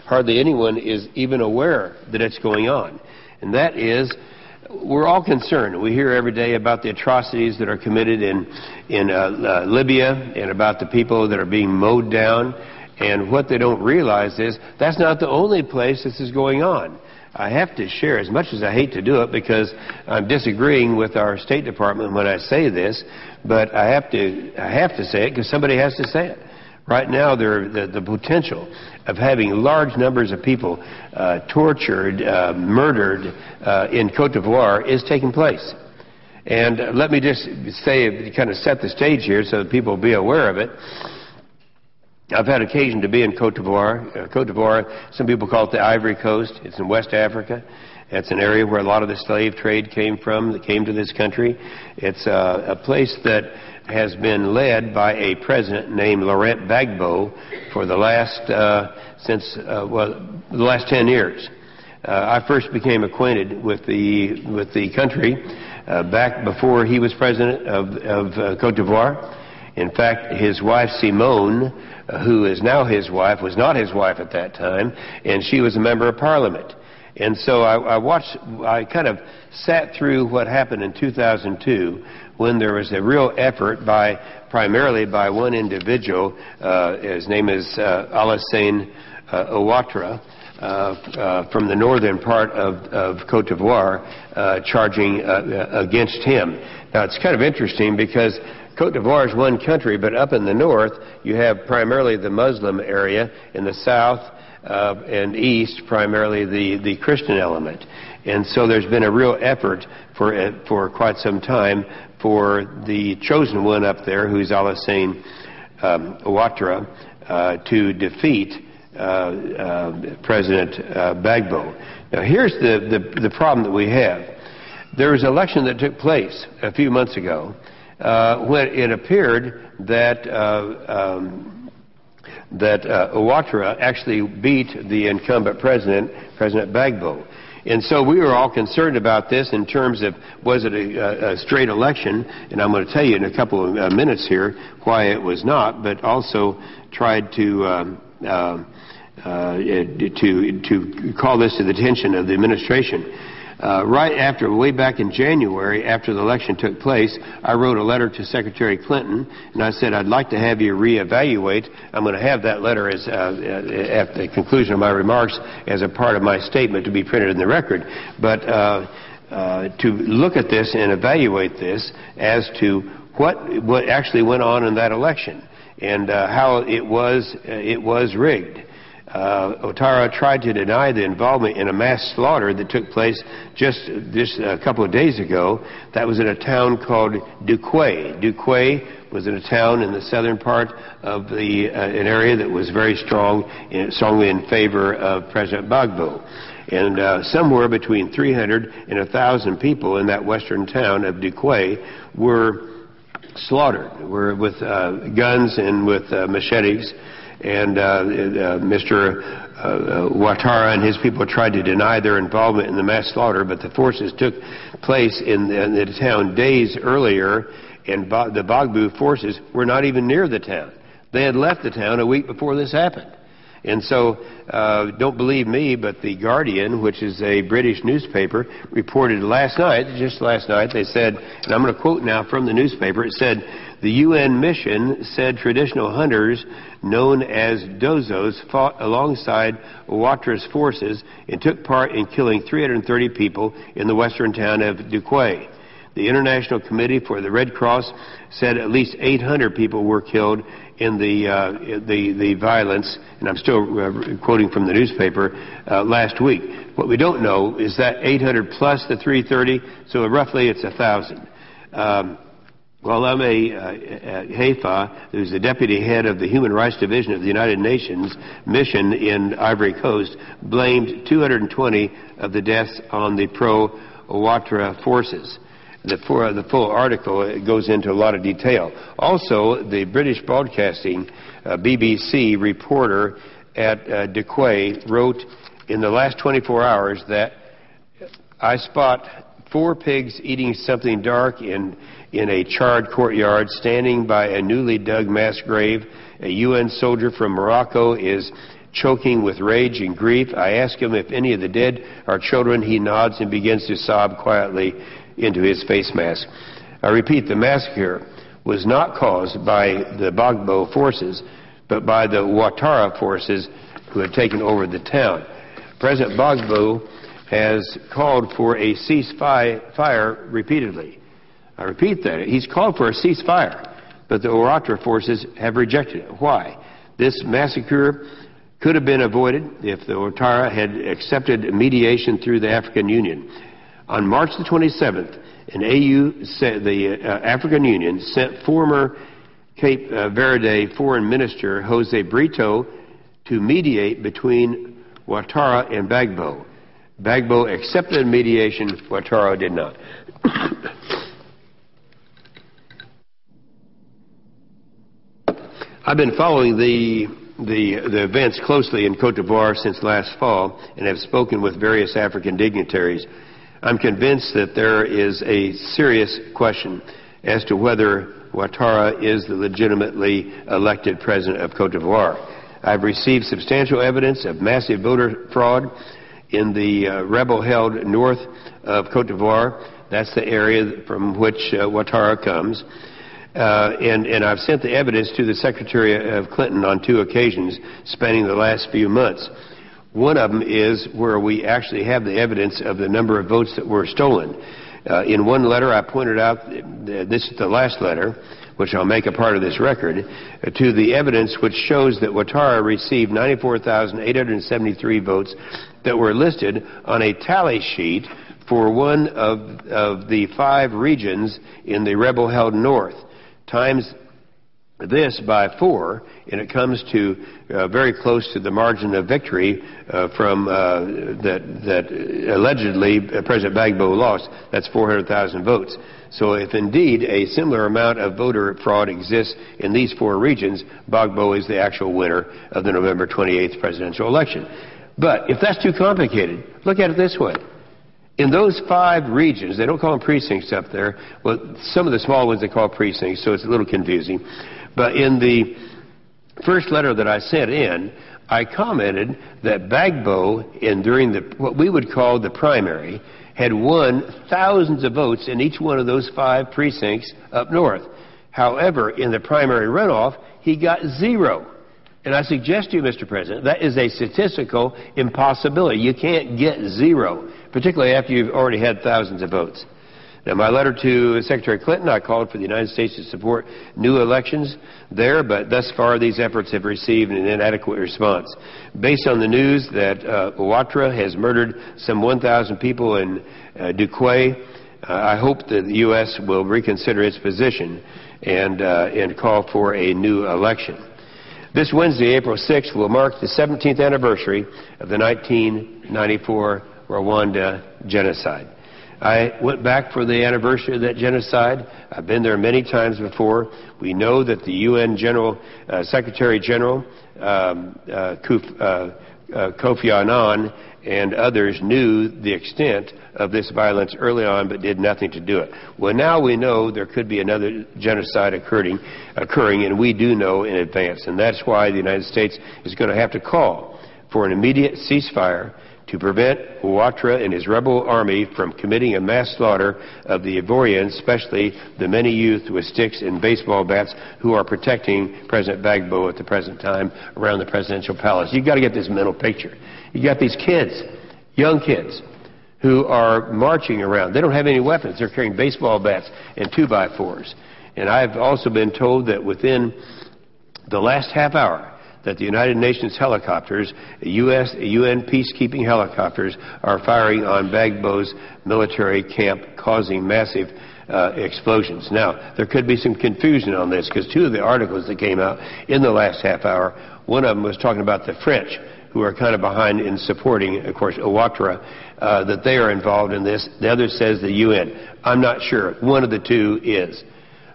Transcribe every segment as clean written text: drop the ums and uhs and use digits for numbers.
hardly anyone is even aware that it's going on. And that is, we're all concerned. We hear every day about the atrocities that are committed in Libya and about the people that are being mowed down. And what they don't realize is that's not the only place this is going on. I have to share, as much as I hate to do it because I'm disagreeing with our State Department when I say this, but I have to say it because somebody has to say it. Right now, the potential of having large numbers of people tortured, murdered in Cote d'Ivoire is taking place. And let me just say, kind of set the stage here so that people will be aware of it. I've had occasion to be in Cote d'Ivoire. Cote d'Ivoire, some people call it the Ivory Coast. It's in West Africa. It's an area where a lot of the slave trade came from, that came to this country. It's a place that has been led by a president named Laurent Gbagbo for the last, the last 10 years. I first became acquainted with the country back before he was president of Cote d'Ivoire. In fact, his wife Simone, who is now his wife, was not his wife at that time, and she was a member of Parliament. And so I kind of sat through what happened in 2002 when there was a real effort primarily by one individual, his name is Alassane Ouattara, from the northern part of Cote d'Ivoire, charging against him. Now, it's kind of interesting because Cote d'Ivoire is one country, but up in the north, you have primarily the Muslim area. In the south and east, primarily the Christian element. And so there's been a real effort for quite some time for the chosen one up there, who's Alassane Ouattara, to defeat President Gbagbo. Now, here's the problem that we have. There was an election that took place a few months ago when it appeared that Ouattara actually beat the incumbent president, President Gbagbo. And so we were all concerned about this in terms of, was it a straight election? And I'm going to tell you in a couple of minutes here why it was not, but also tried to call this to the attention of the administration. Way back in January, after the election took place, I wrote a letter to Secretary Clinton, and I said, I'd like to have you reevaluate. I'm going to have that letter as at the conclusion of my remarks as a part of my statement to be printed in the record. But to look at this and evaluate this as to what actually went on in that election and how it was rigged. Ouattara tried to deny the involvement in a mass slaughter that took place just a couple of days ago. That was in a town called Duquay. Duquay was in a town in the southern part of an area that was very strongly in favor of President Gbagbo. And somewhere between 300 and 1,000 people in that western town of Duquay were slaughtered, with guns and with machetes. And Mr. Ouattara and his people tried to deny their involvement in the mass slaughter, but the forces took place in the town days earlier, and the Gbagbo forces were not even near the town. They had left the town a week before this happened. And so, don't believe me, but The Guardian, which is a British newspaper, reported just last night, they said, and I'm going to quote now from the newspaper, it said, the UN mission said traditional hunters known as Dozos fought alongside Ouattara's forces and took part in killing 330 people in the western town of Duquay. The International Committee for the Red Cross said at least 800 people were killed in the violence, and I'm still quoting from the newspaper, last week. What we don't know is that 800 plus the 330, so roughly it's 1,000. Inhofe, who's the deputy head of the Human Rights Division of the United Nations mission in Ivory Coast, blamed 220 of the deaths on the pro-Ouattara forces. The full article goes into a lot of detail. Also, the British Broadcasting BBC reporter at Duquay wrote in the last 24 hours that I spot 4 pigs eating something dark in a charred courtyard standing by a newly dug mass grave. A UN soldier from Morocco is Choking with rage and grief, I ask him if any of the dead are children. He nods and begins to sob quietly into his face mask. I repeat, the massacre was not caused by the Gbagbo forces, but by the Ouattara forces who had taken over the town. President Gbagbo has called for a ceasefire repeatedly. I repeat that. He's called for a ceasefire, but the Ouattara forces have rejected it. Why? This massacre could have been avoided if the Ouattara had accepted mediation through the African Union. On March the 27th, the African Union sent former Cape Verde Foreign Minister Jose Brito to mediate between Ouattara and Gbagbo. Gbagbo accepted mediation, Ouattara did not. I've been following the events closely in Cote d'Ivoire since last fall and have spoken with various African dignitaries. I'm convinced that there is a serious question as to whether Ouattara is the legitimately elected president of Cote d'Ivoire. I've received substantial evidence of massive voter fraud in the rebel-held north of Cote d'Ivoire. That's the area from which Ouattara comes. And I've sent the evidence to the Secretary of Clinton on 2 occasions spanning the last few months. One of them is where we actually have the evidence of the number of votes that were stolen. In one letter, I pointed out, this is the last letter, which I'll make a part of this record, to the evidence which shows that Ouattara received 94,873 votes that were listed on a tally sheet for one of the 5 regions in the rebel-held north. Times this by 4, and it comes to very close to the margin of victory that allegedly President Gbagbo lost. That's 400,000 votes. So if indeed a similar amount of voter fraud exists in these 4 regions, Gbagbo is the actual winner of the November 28th presidential election. But if that's too complicated, look at it this way. In those 5 regions, they don't call them precincts up there. Well, some of the small ones they call precincts, so it's a little confusing. But in the first letter that I sent in, I commented that Gbagbo, during what we would call the primary, had won thousands of votes in each one of those 5 precincts up north. However, in the primary runoff, he got 0. And I suggest to you, Mr. President, that is a statistical impossibility. You can't get 0, particularly after you've already had thousands of votes. Now, my letter to Secretary Clinton, I called for the United States to support new elections there, but thus far these efforts have received an inadequate response. Based on the news that Ouattara has murdered some 1,000 people in Duquay, I hope that the U.S. will reconsider its position and call for a new election. This Wednesday, April 6th, will mark the 17th anniversary of the 1994 Rwanda genocide. I went back for the anniversary of that genocide. I've been there many times before. We know that the UN Secretary General, Kofi Annan, and others knew the extent of this violence early on but did nothing to do it. Well, now we know there could be another genocide occurring, and we do know in advance. And that's why the United States is going to have to call for an immediate ceasefire to prevent Ouattara and his rebel army from committing a mass slaughter of the Ivoirians, especially the many youth with sticks and baseball bats who are protecting President Gbagbo at the present time around the presidential palace. You've got to get this mental picture. You got these kids, young kids, who are marching around. They don't have any weapons. They're carrying baseball bats and 2x4s. And I've also been told that within the last half hour, that the United Nations helicopters, UN peacekeeping helicopters, are firing on Gbagbo's military camp, causing massive explosions. Now, there could be some confusion on this, because 2 of the articles that came out in the last half hour, one of them was talking about the French, who are kind of behind in supporting, of course, Ouattara, that they are involved in this. The other says the UN. I'm not sure. One of the 2 is.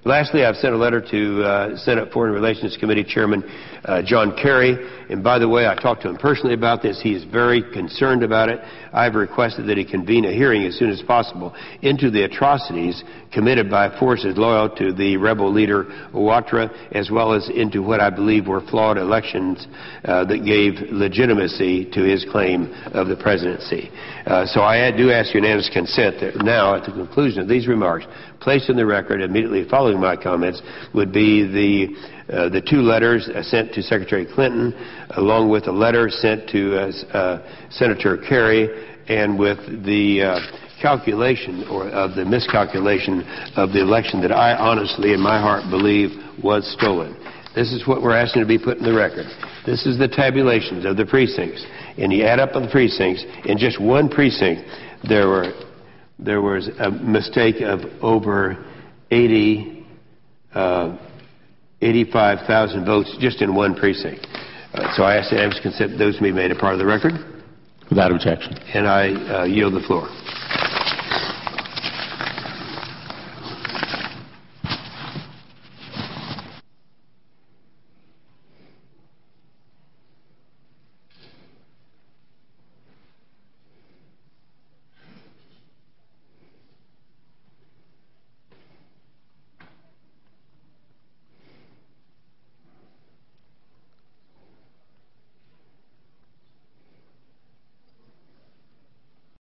Lastly, I've sent a letter to Senate Foreign Relations Committee Chairman John Kerry. And by the way, I talked to him personally about this. He is very concerned about it. I've requested that he convene a hearing as soon as possible into the atrocities committed by forces loyal to the rebel leader Ouattara, as well as into what I believe were flawed elections that gave legitimacy to his claim of the presidency. So I do ask unanimous consent that now, at the conclusion of these remarks, placed in the record immediately following my comments would be the two letters sent to Secretary Clinton, along with a letter sent to Senator Kerry, and with the calculation or of the miscalculation of the election that I honestly in my heart believe was stolen. This is what we're asking to be put in the record. This is the tabulations of the precincts. And you add up on the precincts, in just one precinct there was a mistake of over 85,000 votes just in one precinct. So I ask unanimous consent that those be made a part of the record. Without objection. And I yield the floor.